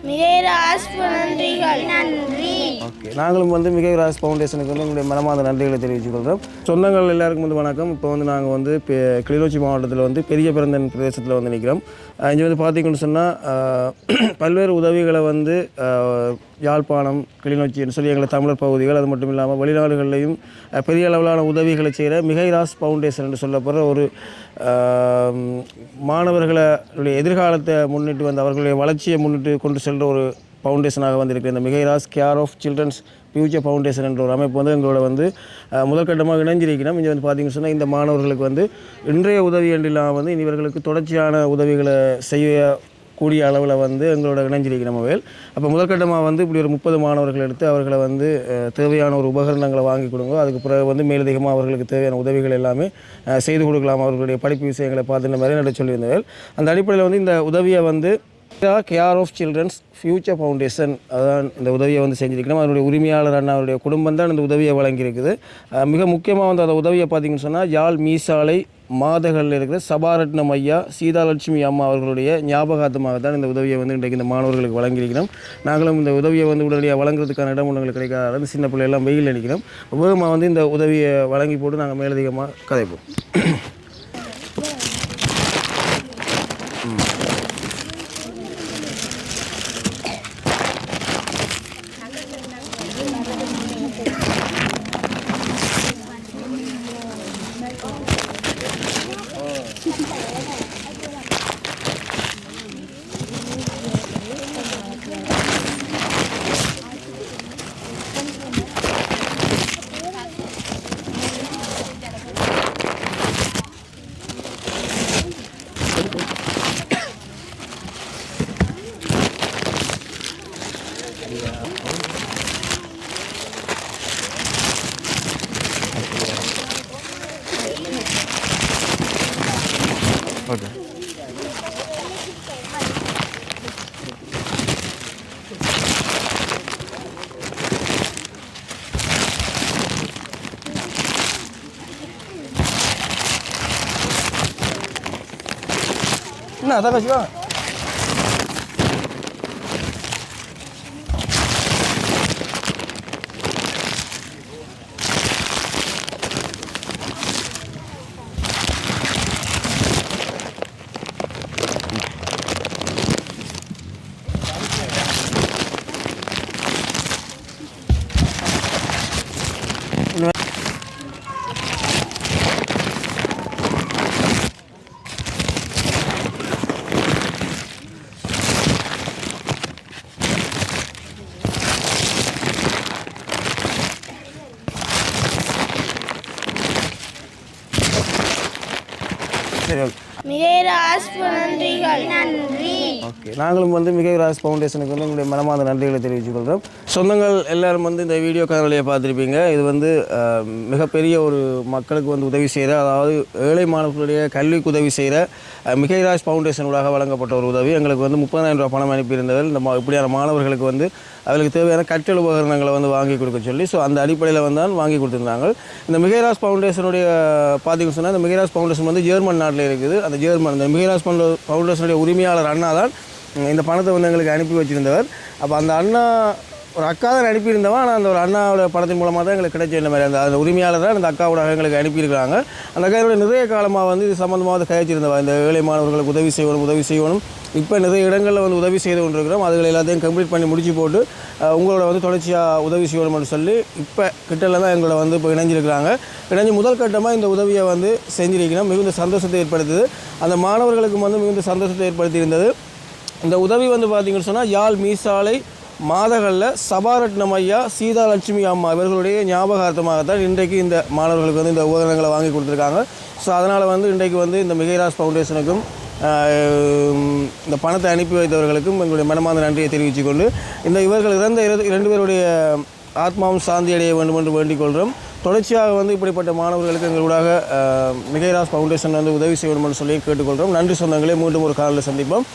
மிகைராஜ் நன்றிகள். நன்றி. ஓகே, நாங்களும் வந்து மிகைராஜ் ஃபவுண்டேஷனுக்கு வந்து உங்களுடைய மனமார்ந்த நன்றிகளை தெரிவித்துக் கொள்கிறோம். சொந்தங்கள் எல்லாருக்கும் வந்து வணக்கம். இப்போ வந்து நாங்கள் வந்து கிளிநொச்சி மாவட்டத்தில் வந்து பெரிய பிறந்தன் பிரதேசத்தில் வந்து நிற்கிறோம். இங்கே வந்து பார்த்திங்கன்னு சொன்னால் பல்வேறு உதவிகளை வந்து யாழ்ப்பாணம், கிளிநொச்சின்னு சொல்லி எங்களை தமிழர் பகுதிகள், அது மட்டும் இல்லாமல் வெளிநாடுகளிலையும் பெரிய அளவிலான உதவிகளை செய்கிற மிகைராஜ் ஃபவுண்டேஷன் என்று சொல்லப்படுற ஒரு மாணவர்களுடைய எதிர்காலத்தை முன்னிட்டு வந்து அவர்களுடைய வளர்ச்சியை முன்னிட்டு கொண்டு செல்கிற ஒரு ஃபவுண்டேஷனாக வந்திருக்கிற இந்த Mikairaj care of children's future foundation என்ற ஒரு அமைப்பு வந்து எங்களோட வந்து முதற்கட்டமாக இணைஞ்சிருக்கிறோம். இங்கே வந்து பார்த்திங்கன்னு சொன்னால் இந்த மாணவர்களுக்கு வந்து இன்றைய உதவி என்றெல்லாம் வந்து இவர்களுக்கு தொடர்ச்சியான உதவிகளை செய்யக்கூடிய அளவில் வந்து எங்களோட இணைஞ்சிருக்கிறோம் அவையில். அப்போ முதற்கட்டமாக வந்து இப்படி ஒரு 30 மாணவர்கள் எடுத்து அவர்களை வந்து தேவையான ஒரு உபகரணங்களை வாங்கி கொடுங்க. அதுக்கு பிறகு வந்து மேலதிகமாக அவர்களுக்கு தேவையான உதவிகள் எல்லாமே செய்து கொடுக்கலாம். அவர்களுடைய படிப்பு விஷயங்களை பார்த்து இந்த மாதிரி நட சொல்லியிருந்தவர்கள். அந்த அடிப்படையில் வந்து இந்த உதவியை வந்து care of children's future foundation அதான் இந்த உதவியை வந்து செஞ்சுருக்கணும். அதனுடைய உரிமையாளர் அண்ணா அவருடைய குடும்பம் தான் இந்த உதவியை வழங்கியிருக்குது. மிக முக்கியமாக வந்து அந்த உதவியை பார்த்திங்கன்னு சொன்னால் யாழ் மீசாலை மாதகளில் இருக்கிற சபாரட்னம் ஐயா சீதாலட்சுமி அம்மா அவர்களுடைய ஞாபகார்த்தமாக தான் இந்த உதவியை வந்து இன்றைக்கு இந்த மாணவர்களுக்கு வழங்கியிருக்கிறோம். நாங்களும் இந்த உதவியை வந்து உடனடியாக வழங்குறதுக்கான இடம் உங்களுக்கு கிடைக்காத சின்ன பிள்ளையெல்லாம் வெயில் அடிக்கிறோம். வேகமாக வந்து இந்த உதவியை வழங்கி போட்டு நாங்கள் மேலதிகமாக கதைப்போம். ஓகே, என்ன அதான் கட்சிவா சரி. மிகைராஜ் நன்றிகள். நன்றி. ஓகே, நாங்களும் வந்து மிகைராஜ் ஃபவுண்டேஷனுக்கு வந்து உங்களுடைய மனமார்ந்த நன்றிகளை தெரிவித்துக் கொள்கிறோம். சொந்தங்கள் எல்லாரும் வந்து இந்த வீடியோ காணொலியை பார்த்துருப்பீங்க. இது வந்து மிகப்பெரிய ஒரு மக்களுக்கு வந்து உதவி செய்கிற, அதாவது ஏழை மாணவர்களுடைய கல்விக்கு உதவி செய்கிற மிகைராஜ் ஃபவுண்டேஷனூடாக வழங்கப்பட்ட ஒரு உதவி. எங்களுக்கு வந்து 30,000 ரூபா பணம் அனுப்பியிருந்தவர் இந்த இப்படியான மாணவர்களுக்கு வந்து அவர்களுக்கு தேவையான கற்றல் உபகரணங்களை வந்து வாங்கி கொடுக்க சொல்லி அந்த அடிப்படையில் வந்து தான் வாங்கி கொடுத்துருந்தாங்க. இந்த மிகைராஜ் ஃபவுண்டேஷனுடைய பார்த்திங்கன்னு சொன்னால் இந்த மிகைராஜ் ஃபவுண்டேஷன் வந்து ஜெர்மன் நாட்டில் இருக்குது. அந்த இந்த மிகைராஜ் ஃபவுண்டேஷனுடைய உரிமையாளர் அண்ணா தான் இந்த பணத்தை வந்து எங்களுக்கு அனுப்பி வச்சுருந்தவர். அப்போ அந்த அண்ணா ஒரு அக்கா தான் அனுப்பியிருந்தவன். ஆனால் அந்த ஒரு அண்ணாவோட படத்தின் மூலமாக தான் எங்களுக்கு கிடைச்ச இந்த மாதிரி அந்த உரிமையாளர் தான் அந்த அக்காவோட எங்களுக்கு அனுப்பியிருக்கிறாங்க. அந்த அக்காவோட நிறைய காலமாக வந்து இது சம்மந்தமாக வந்து கழிச்சிருந்தவா இந்த ஏழை மாணவர்களுக்கு உதவி செய்யணும். இப்போ நிறைய இடங்களில் வந்து உதவி செய்து கொண்டிருக்கிறோம். அதுகள் எல்லாத்தையும் கம்ப்ளீட் பண்ணி முடிச்சு போட்டு உங்களோட வந்து தொடர்ச்சியாக உதவி செய்யணும்னு சொல்லி இப்போ கிட்டல தான் எங்களோட வந்து இப்போ இணைஞ்சிருக்கிறாங்க. இணைஞ்சு முதல் கட்டமாக இந்த உதவியை வந்து செஞ்சிருக்கணும். மிகுந்த சந்தோஷத்தை ஏற்படுத்துது. அந்த மாணவர்களுக்கு வந்து மிகுந்த சந்தோஷத்தை ஏற்படுத்தியிருந்தது. இந்த உதவி வந்து பார்த்திங்கன்னு சொன்னால் யாழ் மீசாலை மாதகளில் சபாரட்னம் ஐயா சீதாலட்சுமி அம்மா இவர்களுடைய ஞாபகார்த்தமாகத்தான் இன்றைக்கு இந்த மாணவர்களுக்கு வந்து இந்த உபகரணங்களை வாங்கி கொடுத்துருக்காங்க. ஸோ அதனால் வந்து இன்றைக்கு வந்து இந்த மிகைராஜ் ஃபவுண்டேஷனுக்கும் இந்த பணத்தை அனுப்பி வைத்தவர்களுக்கும் எங்களுடைய மனமார்ந்த நன்றியை தெரிவித்துக் கொண்டு இவர்கள் இறந்த 2 பேருடைய ஆத்மாவும் சாந்தி அடைய வேண்டும் என்று வேண்டிக் கொள்கிறோம். தொடர்ச்சியாக வந்து இப்படிப்பட்ட மாணவர்களுக்கு எங்களூடாக மிகைராஜ் ஃபவுண்டேஷன் வந்து உதவி செய்யணும் என்று சொல்லி கேட்டுக்கொள்கிறோம். நன்றி சொந்தங்களே, மீண்டும் ஒரு காலையில் சந்திப்போம்.